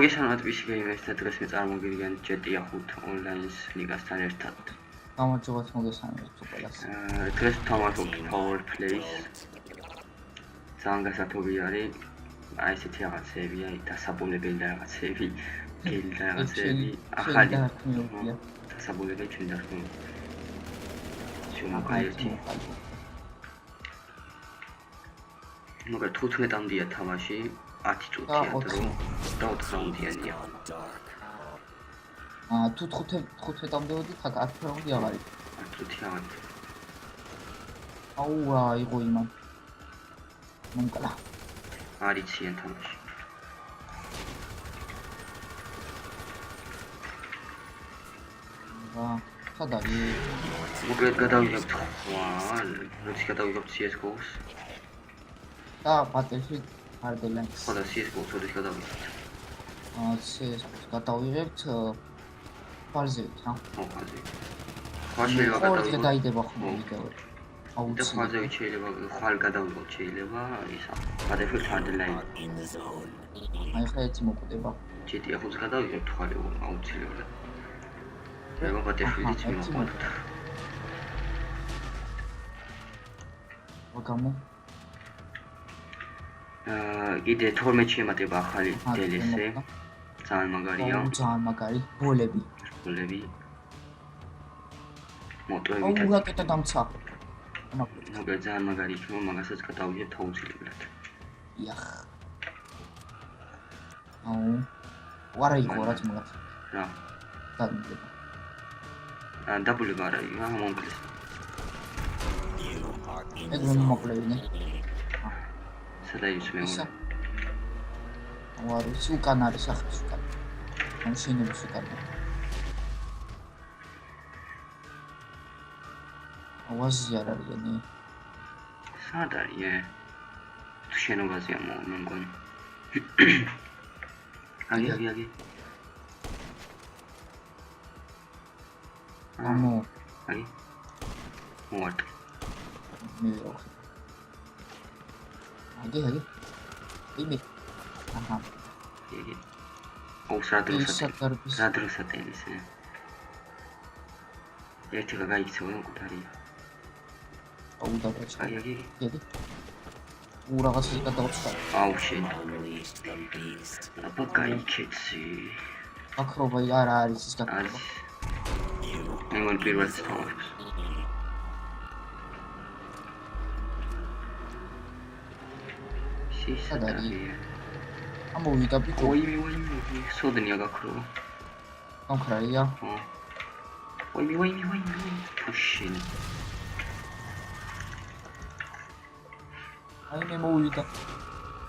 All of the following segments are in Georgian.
მოგესალმებით ვიშგეიმერს და დღეს მე წარმოგიდგენთ GTA 5 ონლაინის ლიგასთან ერთად. გამარჯობათ მოგესალმებით ყველას. დღეს ვთამაშობთ Power Plays. ძალიან გასათობი არის. აი ესეთი რაღაცებია, დასაბოლებელი რაღაცები, გელი რაღაცები, ახალი დასაბოლებელი ჩვენი დახმარება. შემოგაერთი. მოგა 15-მდეა თამაში. 10 წუთია დრო და 4 რაუნდიანია. თუ 15-მდე ვიდით, აქ 10 რაუნდი აღარ იყო. 10 წუთი აღარ. აუა, იყო იმან. მომკლა. არიციან თამაში. სად არის? მოკლედ გადავიღებთ ხვალ, როდის გადავიღებთ CS:GO-ს. და Battlefield Hardline-ს. ხო და CS:GO-ს როდის გადავიღებთ? CS:GO-ს გადავიღებთ ფარზევით, რა. ხო, ფარზევით. ხვალშევა გადავიღებთ. დაიდება ხოლმე ვიდეო. და ფარზევით შეიძლება ხვალ გადავიღოთ შეიძლება ისა. Battlefield Hardline. აი ხა ერთი მოკვდება. GTA 5-ს გადავიღებთ ხვალ აუცილებლად. ეგ Battlefield-იც მივაყვანოთ. მაგამო კიდე 12-ში ემატება ახალი DLC. ძალიან მაგარია. ძალიან მაგარი. ბოლები. მოტოებით. აუ რაკეტა დამცა. მაგარი ძალიან მაგარი იქნება, მაგასაც გადავიღებთ აუცილებლად. იახ. აუ. ვარა იყო რაც მაგათ. რა. დაგმდება. დაბლები არა იყო, მომკლეს. ეგ რომ მოკლევინე. სადაიც მე. ვარ ის უკან არის ახლა უკან. ამ შენობის უკან. ავაზი არ არიანი. სად არის? თუ შენობაზეა მე მგონი. აგი. ამო. აი. მოვარდ. მე ვიყავ. აგი. იმი. აჰა. იგი. სადროსატელის. ერთი გაიქცევა მკვდარია. აუ დაბრაჩა. აგი. რაღაცას გადავწვა. აუ შენ. აბა გაიქცი. აკრობა არა არის ის გაკრობა. მე მგონი პირველს თამაშობს. სადარი? ამოვიდა პიკო. ოი, სოდნია გაქროვა. გამქრაია? ხო. ოი. ფუშინ. აი მე მოვიდა.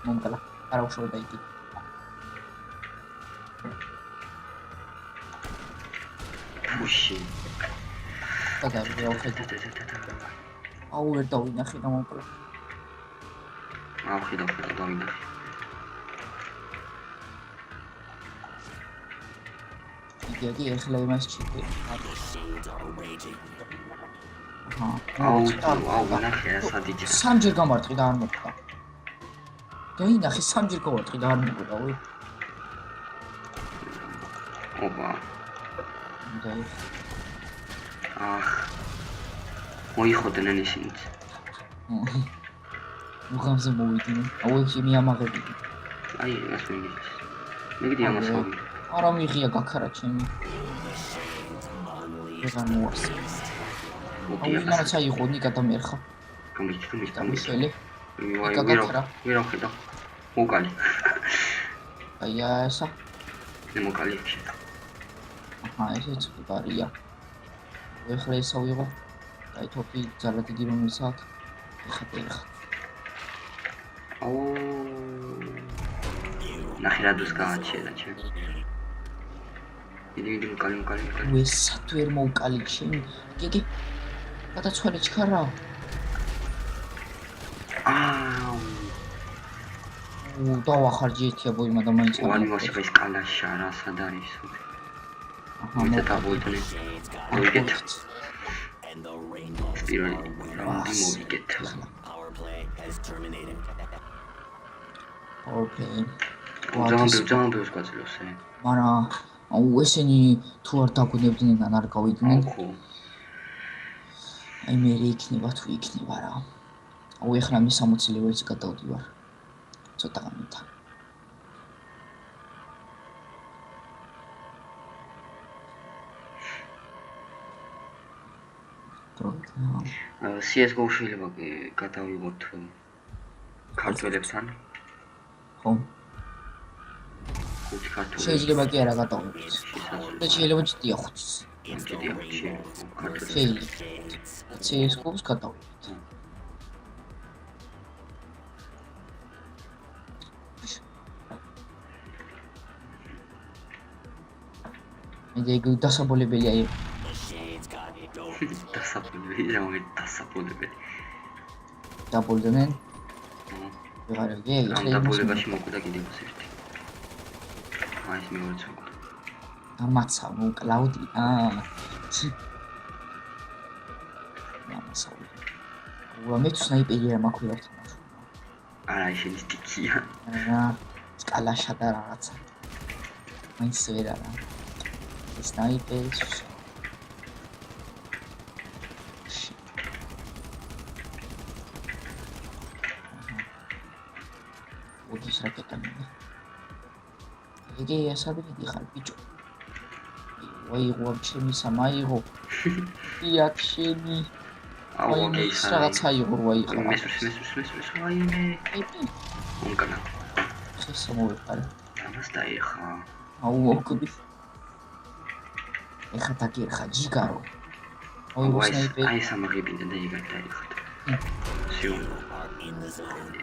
მომკლა. არა უშოვდა იგი. ფუშინ. სადარი გავხედე. აუ ვერ დავინახე და მომკლა. აუ ხედავ დავინახე. იგი ახლა იმას ჩიტი. აუ ნახე სადიჯა. სამჯერ გამარტყი და არ მოხდა. დაინახე სამჯერ გავარტყი და არ მოხდა, ვი. ოპა. დაი. ახ. მოიხოდნენ ისინიც. უღამზე მოვიდნენ. აუ ეს მიამაღები. აი ეს მიგიც. მიგდი ამასავი. არა მიღია გაქარა ჩემი. ეგან მოას. აუ იმანა წაიღო ნიკა და მერხა. გამიჩნდა. ვირა ხედა. მოკალი. აი ესა. მე მოკალი ხე. აჰა ესეც ყარია. ეხლა ესა ვიღო. აი თოფი ძალა დიდი რომელსაც ეხა. აუ ნახირადოს გააჩერა ჩემ. იდი მოკალი. ეს სათვერ მოკალი ჩემი. გიგი. გადაცვალე ჩქარა. აუ. დავახარჯი ერთია ბოიმა და მაინც არ მოსიყვის კალაშა რა სად არის? აჰა მე დავუიტნე. მოვიგეთ. პირველი რაუნდი მოვიგეთ. ოკეი. ძალიან ბევრს გაძლევს ე. მაგრამ ესენი თუ არ დაგვინებდნენ ან არ გავიდნენ ხო. აი მე იქნება თუ იქნება რა. ეხლა მე 60 ლეველზე გადავდივარ. ცოტა გამითა. CS:GO შეიძლება გადავიღოთ ქართველებთან. ხო. ხუთი ქართველი. შეიძლება კი არა გადავიღოთ. და შეიძლება ჭიდია 5-ის. ჭიდია 5-ი. ქართველი. შეიძლება. CS:GO-ს გადავიღოთ. მე დასაბოლებელია იყო. დასაბოლებელი, რა დასაბოლებელი. დაბოლდნენ? ვეღარ ეგ ამ დაბოლებაში მოკვდა კიდევ ერთი. აი ეს მეორე ცოკა. ამაცა კლაუდი. ამაცა. მე თუ სნაიპერი არ მაქვს ვერაფერ თამაშობ. არა, შენი სტიქია. სკალაშა და რაღაცა. მაინც ვერ არა. სნაიპერი. ოდიშ რაკეტა მინდა. იგი ასაბილი ხარ ბიჭო. ვაიღო ჩემი სამაიღო. იაქშენი. აი ის რაღაცა იყო ვაიღო. მესმის ვაიმე. უნკანა. შესამოვიყარე. ამას დაიხა. აუ მოკვდი. ეხა დაგიხა ჯიგარო. აი სამაგებინდა და იგარ დაიხოთ. სიუ.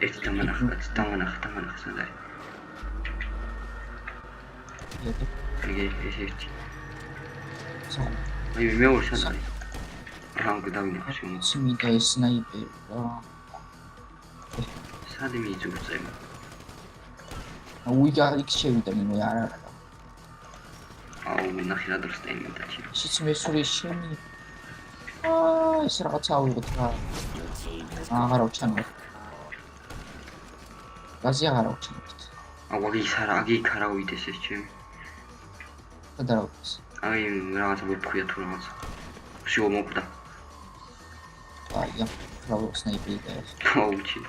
ეს დამანახა სადარი. იგი ეს ერთი. აი მე მეორე სადარი. რამ გადავინახე შემო. სიმიდა ეს სნაიპერი რა. სადი მიიწურწე. აუ იქ შევიდა მე არა. აუ ნახე რა დროს დაიმედა ჩი. ისიც მესური შემი. ეს რაღაცა ავიღოთ რა. აღარ ავჩანოთ. გაზი აღარ ავჩანოთ. აუ ის არა, აგი ხარა უიდეს ეს ჩემი. გადარავდეს. აი რაღაცა ვიფხვია თუ რაღაცა. შუა მოკვდა. აი, რა სნაიპერი და ეს. აუ ჩი.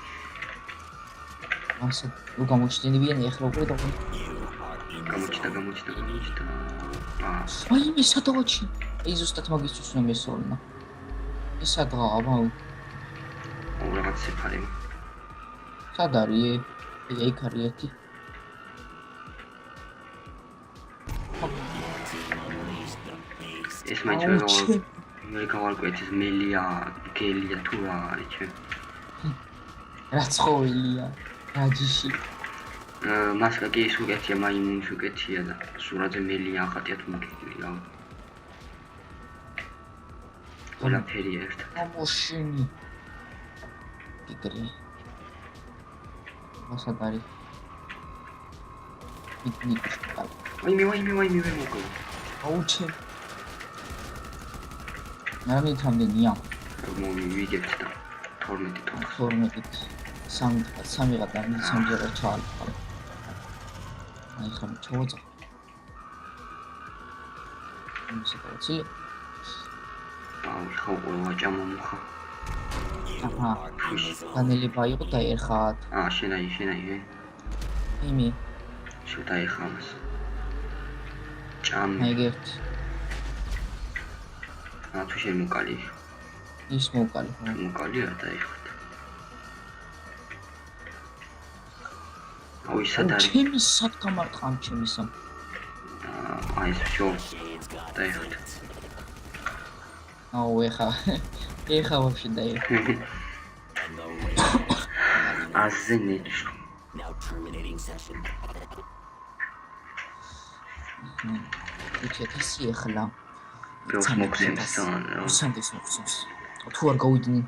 ასე რო გამოჩნდებიან ეხლა უკვე და გამოჩნდა. აი მე სადავაჩი. აი ზუსტად მაგისთვის უნდა მესურნა. ეს სადაა აბაუ. აუ რაღაც შეფარე. სად არის? იქ არის ერთი. ეს მაინც მე გავარკვევთ ეს მელია, გელია თუ რა არის ჩემ. რა ცხოველია? რა ჯიში? მასკა კი ის უკეთია, მაიმუნს უკეთია და სურაძე მელია ახატია თუ მოგეკილი რა. ყველაფერი ერთად. ამოშინი. იგრი. მასად არის? იგნიკს ყავ. ვაიმე მოგო. აუჩე. ნამი თამდენია. მოვიგებთ და 12-ით. 3 გადანი სამჯერ ჩაალყა. აი ხომ ჩოძა. ისე დავცი. აუ ხო ვაჭამომხა. აჰა. განელი ბაიყო და ერხათ. შენაი. იმი. შუთა ეხამს. ჭამი. ეგერთ. თუ შემოკალი. ის მოკალი. მოკალი არ დაიხოთ. აუ ისად არის. ჩემი სად გამარტყამ ჩემისა. აი ეს შო დაიხოთ. აუ ეხა ვაფშე დაიხო. ასე ნიჭო. უჩეთესი ეხლა. ბიოს მოხსენს რა. სანდეს მოხსენს. თუ არ გავიდნენ.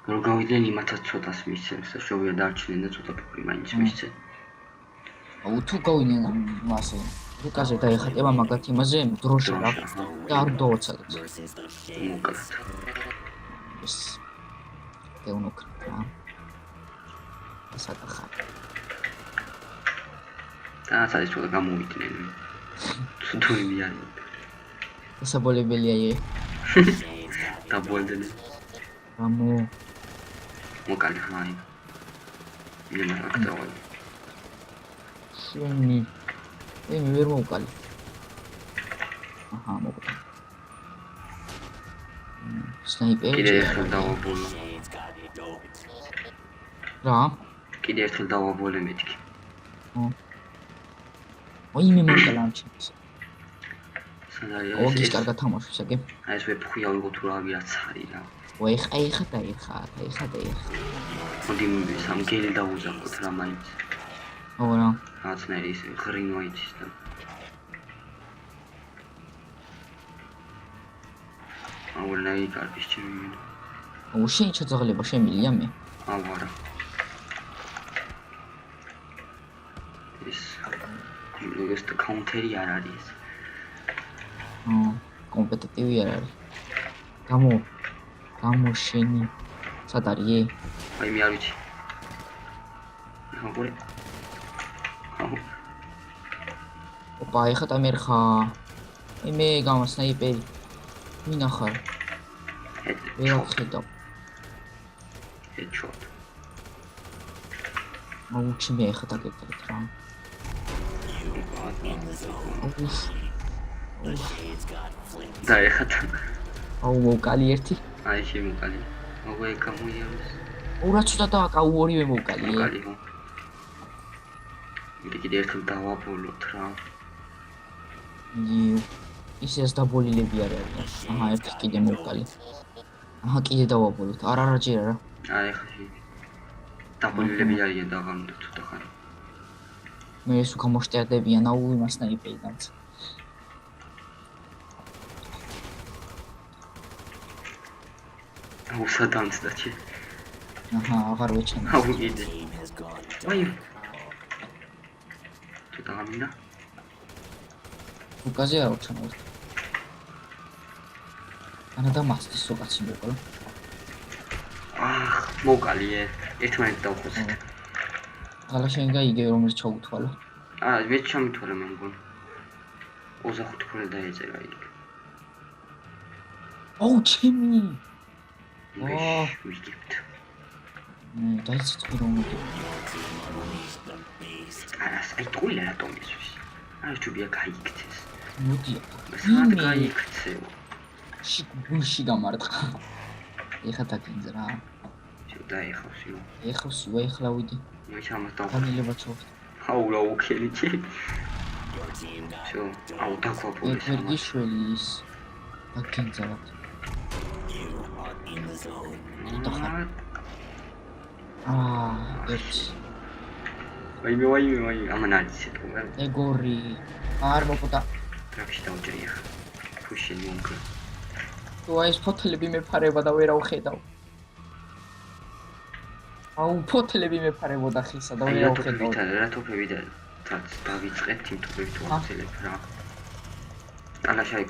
რო გავიდნენ იმათაც ცოტას მისცემს და შოვია დარჩნენ და ცოტა ფული მაინც მისცენ. აუ თუ გავიდნენ მასე. რუკაზე დაიხატება მაგათ იმაზე დროშა რა. და არ დავაცადეთ. მოკლედ. ეს გეუნოქრით რა. ასაკახა. დააცადეს თუ გამოვიდნენ. თუ იმიან. დასაბოლებელია ე. დაბოლდნენ. გამო მოკალი ხმარი. იმენ აქტუალ. შენი მე ვერ მოვკალი. აჰა მოვკალი. სნაიპერი კიდე ერთხელ დავაბოლო. რა? კიდე ერთხელ დავაბოლე მეთქი. ой მე მოვკალა ამ ჩემს. სანარია ოგის კარგა თამაშობს ეგე. აი ეს ვეფხვია ვიღო თუ რა ვიღაც ხარი რა. ой ხაიხა დაიხა. მოდი სამ გელი დაუზახოთ რა მაინც. ora. რაღაცნაირი ის ღრინვა იცის და. აულნაი კარგის ჩემი. შენ ჩაძაღლება შემილია მე. არა. ის ეს კაუნტერი არ არის. კომპეტიტივი არ არის. გამო შენი სად არის? აი მე არ ვიცი. ახლა ოპა ეხა დამერხა. მე გამა სნაიპერი. მინახარ. ვერ ხედავ. headshot. მოუჩი მე ეხა დაგეკეთეთ რა. და ეხა აუ მოვკალი ერთი. აი შემოკალი. მოგე გამოიარეს. ორა ცოტა დააკავ ორივე მოვკალი. მოკალი ხო. კიდე ერთხელ დავაბოლოთ რა. ისეს დაბოლილები არ არის. აჰა ერთი კიდე მოვკალი. აჰა კიდე დავაბოლოთ. არა ჯერ არა. აი ხა დაბოლილები არიან დაღამდა ცოტა ხანი. მე ეს უკან მოშტერდებიან აუ იმას სნაიპერი დამცა. აუ სადამცდა ჩი. აჰა აღარ ვეჩანა. აუ კიდე. აი თუ დაღამინა. უკაზე არ ვჩანა. ანა და მასტის სოკაცი მოკლა. მოკალი ერთმანეთს დავხოცეთ. ახლა შენ გაიგე რომელიც ჩაუთვალა. მე ჩამითვალა მე მგონი. 25 ქოლა დაეწერა იქ. აუ ჩემი. ვიგებთ. დაიცით რომ აი ტყუილა რატომ ისვის? აი ჯუბია გაიქცეს. მოდი. სად გაიქცეო? გულში გამარტყა. ეხა დაგინძ რა. შევდა ეხავსი. ეხავსი ვე ეხლა ვიდი. მე ჩამოსდავ. განილება ჩოვთ. აუ რა უქელიჩი. შო, აუ დაქვაპული. ერთი შველის. დაგინძავთ. ერთი. ვაიმე, ამან არის თქო. ეგორი. არ მოკუტა. ტრაქში დავჭრი ახლა. ფუშინი მომკრა. თუ აი ეს ფოთლები მეფარება და ვერა ვხედავ. აუ ფოთლები მეფარებოდა ხისა და ვერა ვხედავ. რა თოფები და დავიწყეთ იმ თოფებით ვახცელებ რა.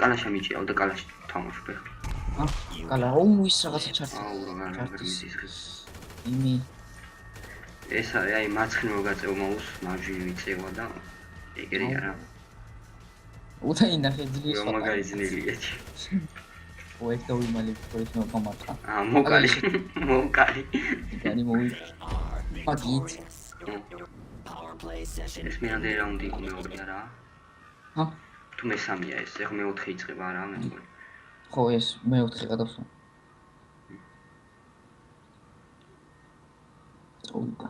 კალაშა მიჭირავ და კალაში თამაშობ ახლა. კალა აუ ის რაღაცა ჩართი. აუ რა გიზის. იმი ეს აი მარცხნივ გაწევა მაუს მარჯვნივ ვიწევა და ეგრე არა. უთა ინახე ძლის რა მაგარი ძნელია. ოეთ დავიმალე ფორით მოგამარტყა. მოკალი. განი მოვი. პაკით. ეს მერამდე რაუნდი მეორე რა. თუ მესამეა ეს, ეხლა მეოთხე იწყება რა მე მგონი. ხო ეს მეოთხე გადავსვა. წოვიდა.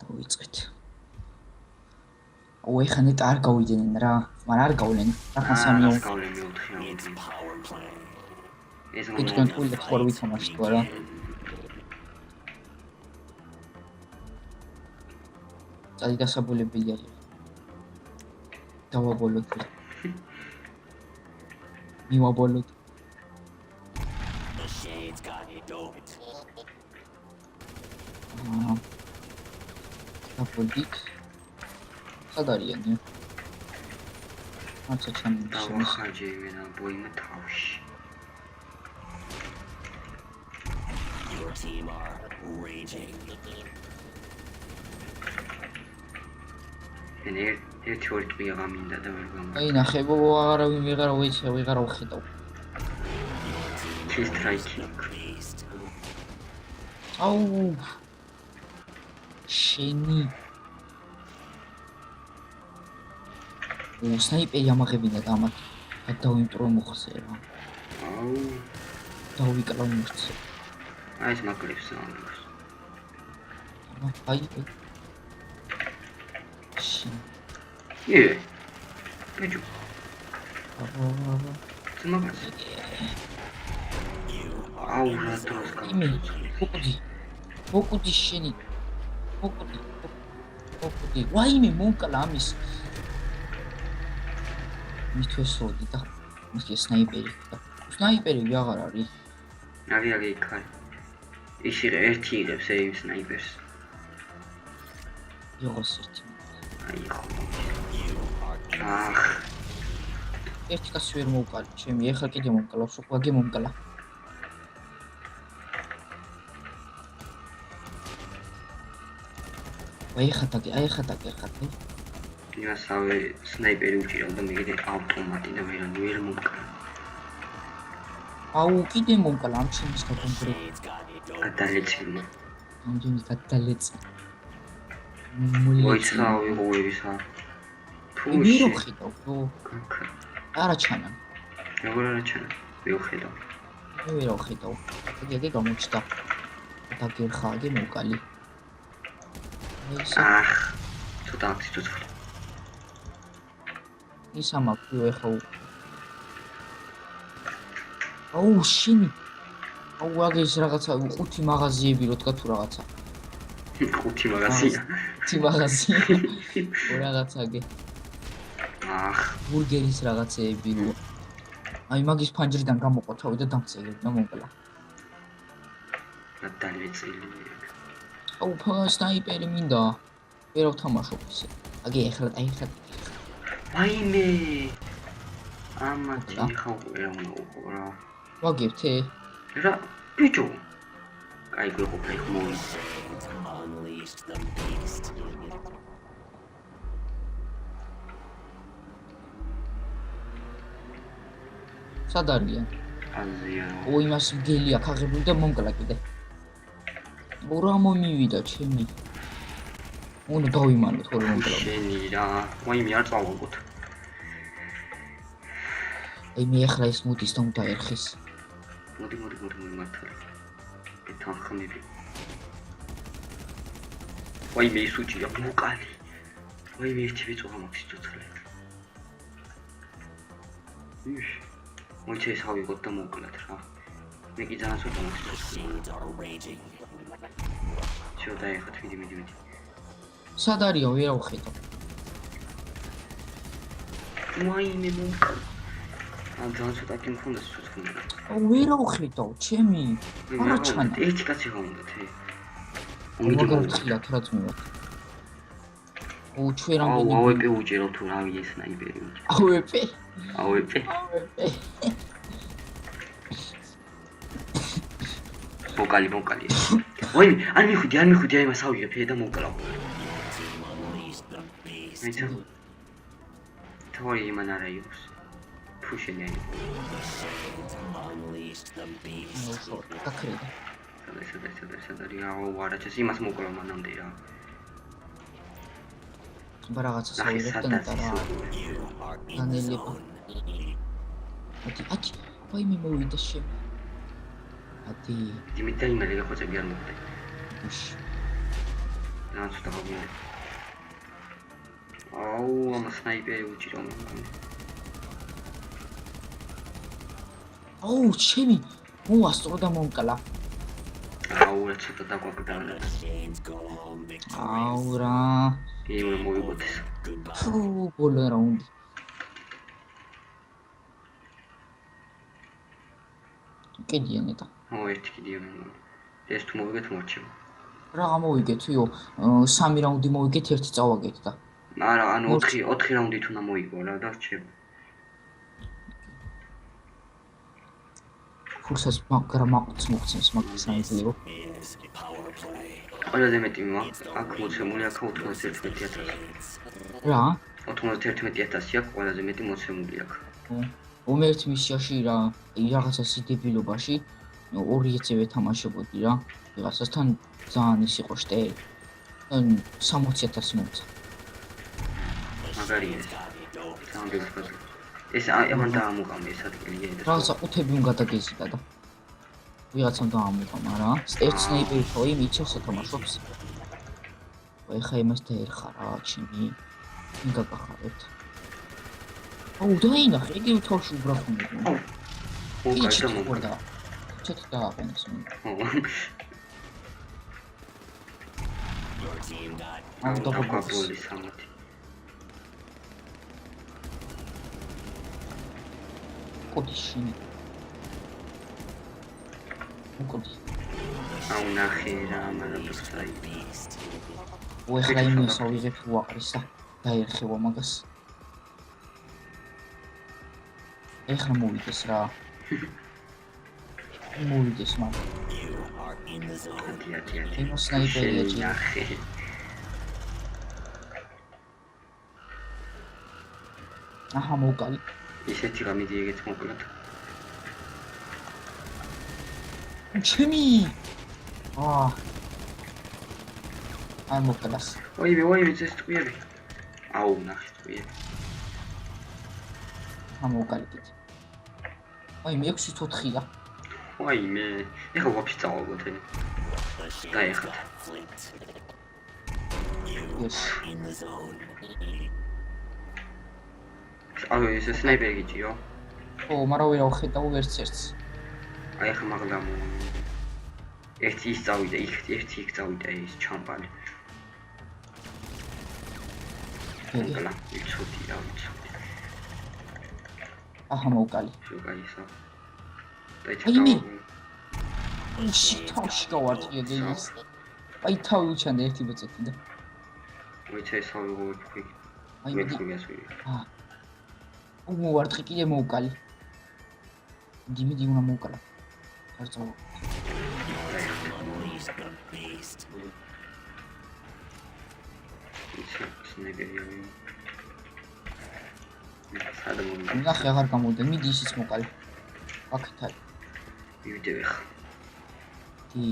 დავიწყეთ. აუ ეხლა ნეტა არ გავიდნენ რა. მაგრამ არ გავლენ. ახლა სამი გავლენ მეოთხე რაუნდი. ეს თქვენ თულა ხوار ვითამაშეთ რა. წადი დასაბოლებელი არის. დავაბოლოთ. მივაბოლოთ. დაბოლდით. სად არიანი? არც ჩემი დავახარჯე იმენა ბოიმე თავში. Your team are raging. ერთი ორი ტყვია გამინდა და ვერ გამინდა. აი ნახებო არავინ ვეღარ ვხედავ. Two striking. Beast. აუ შენი სნაიპერი ამაღებინა და ამათ დავიმტრო მოხზე რა. აუ, დავიკლა მორცე. აი ეს მაგრებს ამბობს. აი შენ ბიჭო, აბა ძმაკაც. აუ, რა დროს იმე გამიწევს. მოკუდი შენი მოკუდი ვაიმე მომკლა ამის მithwesodi და მისკი სნაიპერი ვეღარ არის აგი იქ. ისი ერთი იღებს იმ სნაიპერს. იყოს ერთი აი ხო. ერთი კაცი ვერ მოვკალი ჩემი ეხლა კიდე მომკლავს ვაგი მომკლა აი ხატაკი იმასავე სნაიპერი უჭირავდა მე კიდე ავტომატი და ვერ მომკლა. აუ კიდე მომკლა ამ ჩემს კონკრეტ It's got it. გადალეცილი. ამჯერად გადალეცი მოიცა ვიღუებისა. თუ მირო ხედავ ნუ კაკა. არა ჩანა როგორ არა ჩანა? ვიხედავ. მე ვერ ვხედავ ეგ გამოჩნდა და გერხაგი მოკალი ცოტა ცოტა. ის ამაფრიო ეხა აუ შენი აუ აგეს რაღაცა 5 მაღაზიები რო თქვა თუ რაღაცა 5 მაღაზია. 5 მაღაზია რაღაცაგი ბურგერის რაღაცეები რო აი მაგის ფანჯრიდან გამოყოთავი და დამწევი და მომკლა გადალეცილი. აუ სნაიპერი მინდა ვერ ვთამაშობ ისე აგი ეხლა ვაიმე ამათი ხო რა ვაგებთე რა ბიჭო აი გიყופე ხმოვი Unleashed the beast. სად არიან აზია ო იმას გელი აქ აღებული და მომკლა კიდე ორა მომივიდა ჩემი უნდა დავიმალო თორე მომკლა შენი რა ვაიმე არ წავაგოთ აი მე ახლა ის მუდის და უნდა ერხის მოდი მართალი ეთანხმები ვაიმე ის უჭია მოკალი ვაიმე ერთი ვიწოღა მაქვს ცოცხლე მოიცა ის ავიღოთ და მოვკლათ რა მე კი ძალიან ცოტა მაქვს ცოცხლე Machines are raging. შევდა ეხათ მიდი სად არიან ვერ ავხედავ ვაიმე მოკალი ძალიან ცოტა კი მქონდა ცოცხლე აუ ვერ ავხედავ ჩემი არა ჩანა ერთი კაცი ხონდა თე მაგარ ხილათ რაც მივაკ ო ჩვენ რამდენი აუეპე უჭერო თუ რავი ეს სნაიპერი აუეპე მოკალი ვაიმე არ მიხვდი აი მას ავიღებ და მოკალავ Unleashed the beast. მეცა თავი იმან არა იყოს ფუშენი აი Unleashed the beast. ნუ ხო დაკრედა სადარი აუარაჩეს იმას მოკლა მანამდე რა რაღაცა საუბრობ და ნეტარა You are in the ანელება zone. ათი ვაიმე მოვიდა შენ ათი დიმიტრი იმელი გახოცები არ მოხდა უშ რა ცოტა გამიგე აუ ამ სნაიპერი უჭირო მე აუ ჩემი მოასწრო და მომკლა აუ რა ცოტა დაგვაგდა Machines go home victorious. აუ რა იმე მოვიგოდეს Goodbye. ფუ ბოლო რაუნდი კიდია ნეტა ერთი კიდია მე ეს თუ მოვიგეთ მორჩება რა გამოვიგეთ იო 3 რაუნდი მოვიგეთ ერთი წავაგეთ და არა ანუ 4 რაუნდით უნდა მოიგო რა და რჩება ფურსაც მაგრამ მოხცემს მაგას აიძლებო. Is power play. ყველაზე მეტი აქ მოცემული აქ 91,000. რა? 91,000 აქ ყველაზე მეტი მოცემული აქ. უმერთ მისიაში რა, რაღაცა სიდებილობაში 2-ზე ვეთამაშებოდი რა. ვიღაცასთან ძალიან ის იყო შტერი. 60,000 მომცა. მაგარია. ძალიან ბევრი ხდება. ეს ამან დაამოყამე ეს ადგილი და რაღაცა ყუთები უნდა გადაგეზიდა და ვიღაცამ დაამოყამა რა. ერთ სნაიპერი ხო იმ იცავს ეთამაშობს. ეხა იმას დაერხა რა, ჩემი. იმ გაგახარეთ. აუ დაინახე, იგივე თავში უბრახუნე. უკაი და მოგდა. ჩეთი დააყენეს. Your team got აუ დაგაბული დაგაბული. 60. კოდიში. უკოდი. აუ ნახე რა, მაგრამ ფსაი. beast. ეხლა იმას ავიღებ უაყრისა. დაერხება მაგას. ეხლა მოვიდეს რა. მოვიდეს მაგრამ. You are in the zone. იმას სნაიპერია ჭი. ნახე. აჰა მოვკალი. ისეთი გამიდი ეგეც მოკლედ. ჩემი. აი მოვკალას. ოი ეს ტყუები. აუ ნახე ტყუები. მოვკალი კიდე. აი მე 6-4-ია. ოი მე ეხლა ვაფშე წავაგოთ ეს. The shades დაიხატა. got flipped. ეს In the zone. აუ ეს სნაიპერი გიჭიო. ო მაგრამ ვერავ ხედავ ვერც-ერთს. აი ახლა მაგდამ ერთი ის წავიდა, ერთი იქ წავიდა ის ჩამპალი. მოკლა, იცოდი რა ვიცოდი. აჰა მოვკალი. შეგაისა. აი მე. ში თავში გავარტყია გეის. აი თავი უჩანდა ერთი ბეწეთი და. მოიცა ეს ავიღო თქვი. აი მე მიდი. ხუიასვი. მოვარტყი კიდე მოვკალი. დიმიდი უნდა მოვკალა. არწო. Unleash the beast. იცი სნაიპერი ავი. სადამო ნახე აღარ გამოვიდა, მიდი ისიც მოვკალი. აქეთან. მივიდე ხა. დი.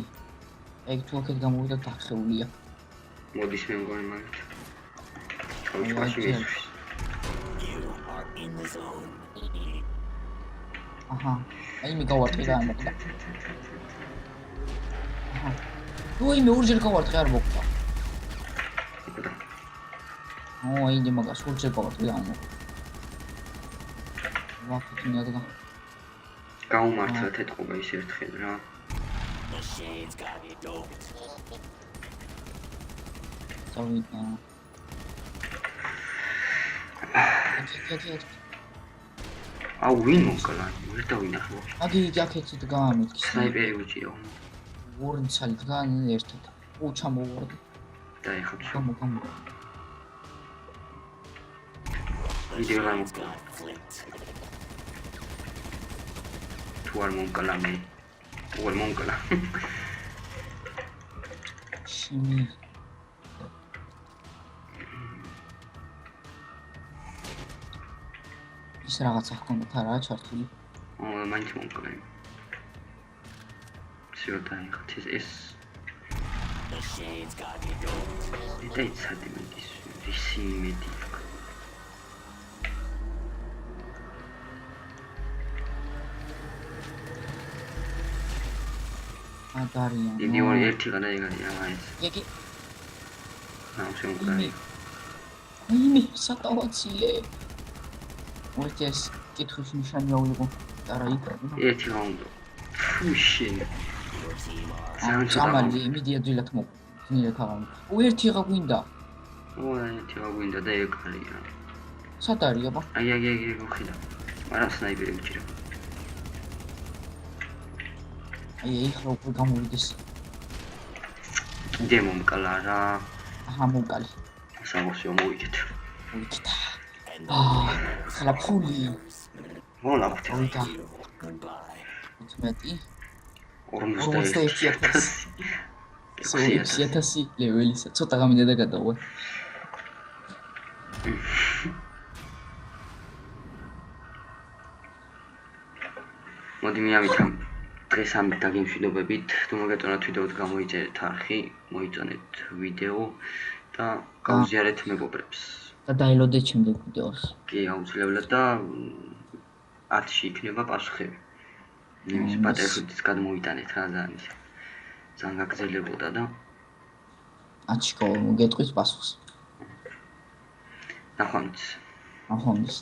ეგ თუ აქეთ გამოვიდა დახეულია. მოდის მე მგონი მაგით. თავში მისვლის. You are in the zone. აჰა. აი მე გავარტყი და ამოკვდა. აჰა. ნუ მე ორჯერ გავარტყი არ მოკვდა. ო აი მე მაგას ორჯერ გავარტყი და ამოკვდა. ვაფიქინე და გაუმართლეთ ეთყობა ის ერთხელ რა. The shades got doped. წავიდა. აუ ვინ მოკლა? ვერ დავინახე. აგი აქეთ გამომიქცე. სნაიპერი უჭიო. ორი ცალიდან ერთად. ჩამოვარდი. დაიხოთ. გამო. ვიდეო რა Shades got flipped. თუ არ მომკლა მე. უარ მომკლა. შიმი. ის რაღაცა ჰქონდათ არა ჩართული. მაინც მომკლა. всё დაიხოთ ეს The shades got doped. ეს იცადი მედის ვისი მედი. ადარიან. იგი ორი ერთი გადაიგია ეს. იგი აუ შემკარი. იმი საკავაციე. მოიწეს კითხვის ნიშანი ავიღო. არა იქა. ერთი რაუნდი. ფუშინ. Your team are სამალი იმიდია ძილად მოკნილეთ აღარ. ერთი აღა გვინდა. ერთი აგვინდა და ეკალია. სად არის აბა? აი მოხიდა. მაგრამ სნაიპერი უჭირა. აი ეხლა უკვე გამოვიდეს. დემომკლა რა. აჰა მოკალი. სამოსიო მოვიგეთ. ვიქთა. ხლა ფული. მოლაპთ. ვიკა. goodbye. 15 41,000 6,000 ლეველისა ცოტა გამიდა და გადავა მოდი მიავითამ დღეს ამ დაგემშვიდობებით თუ მოგეწონათ ვიდეოც გამოიწერეთ არხი მოიწონეთ ვიდეო და გავზიარეთ მეგობრებს და დაილოდეთ შემდეგ ვიდეოს კი აუცილებლად და ათში იქნება პასუხები იმის პატეფუძის გადმოვიტანეთ რა ძალიან გაგრძელებოდა და ათში გეტყვის პასუხს ნახვამდის ახონდეს